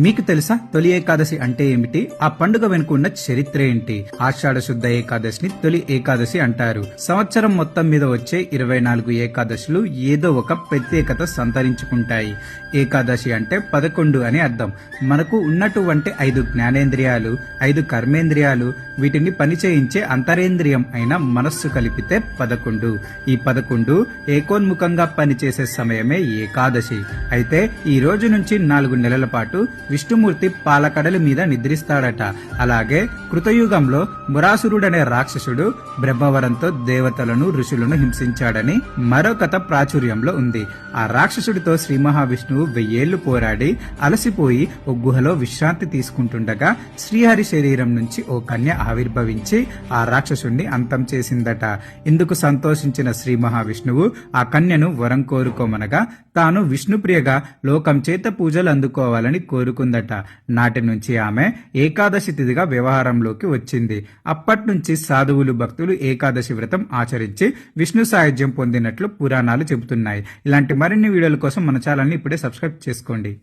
మీకు తెలుసా తొలి ఏకాదశి అంటే ఏమిటి? ఆ పండుగ వెనుక ఉన్న చరిత్ర ఏంటి? ఆషాఢ శుద్ధ ఏకాదశిని తొలి ఏకాదశి అంటారు. సంవత్సరం మొత్తం మీద వచ్చే 24 ఏకాదశులు ఏదో ఒక ప్రత్యేకత సంతరించుకుంటాయి. ఏకాదశి అంటే 11 అని అర్థం. మనకు ఉన్నటువంటి 5 జ్ఞానేంద్రియాలు, 5 కర్మేంద్రియాలు, వీటిని పనిచేయించే అంతరేంద్రియం అయిన మనస్సు కలిపితే 11. ఈ 11 ఏకోన్ముఖంగా పనిచేసే సమయమే ఏకాదశి. అయితే ఈ రోజు నుంచి 4 నెలల పాటు విష్ణుమూర్తి పాలకడలి మీద నిద్రిస్తాడట. అలాగే కృతయుగంలో మురాసురుడనే రాక్షసుడు బ్రహ్మవరంతో దేవతలను ఋషులను హింసించాడని మరో కథ ప్రాచుర్యంలో ఉంది. ఆ రాక్షసుడితో శ్రీ మహావిష్ణువు 1000 ఏళ్లు పోరాడి అలసిపోయి ఓ గుహలో విశ్రాంతి తీసుకుంటుండగా శ్రీహరి శరీరం నుంచి ఓ కన్య ఆవిర్భవించి ఆ రాక్షసుడిని అంతం చేసిందట. ఇందుకు సంతోషించిన శ్రీ మహావిష్ణువు ఆ కన్యను వరం కోరుకోమనగా తాను విష్ణుప్రియగా లోకం చేత పూజలు అందుకోవాలని కోరుకుందట. నాటి నుంచి ఆమె ఏకాదశి తిథిగా వ్యవహారంలోకి వచ్చింది. అప్పటి నుంచి సాధువులు భక్తులు ఏకాదశి వ్రతం ఆచరించి విష్ణు సాయుధ్యం పొందినట్లు పురాణాలు చెబుతున్నాయి. ఇలాంటి మరిన్ని వీడియోల కోసం మన ఛానల్ని ఇప్పుడే సబ్స్క్రైబ్ చేసుకోండి.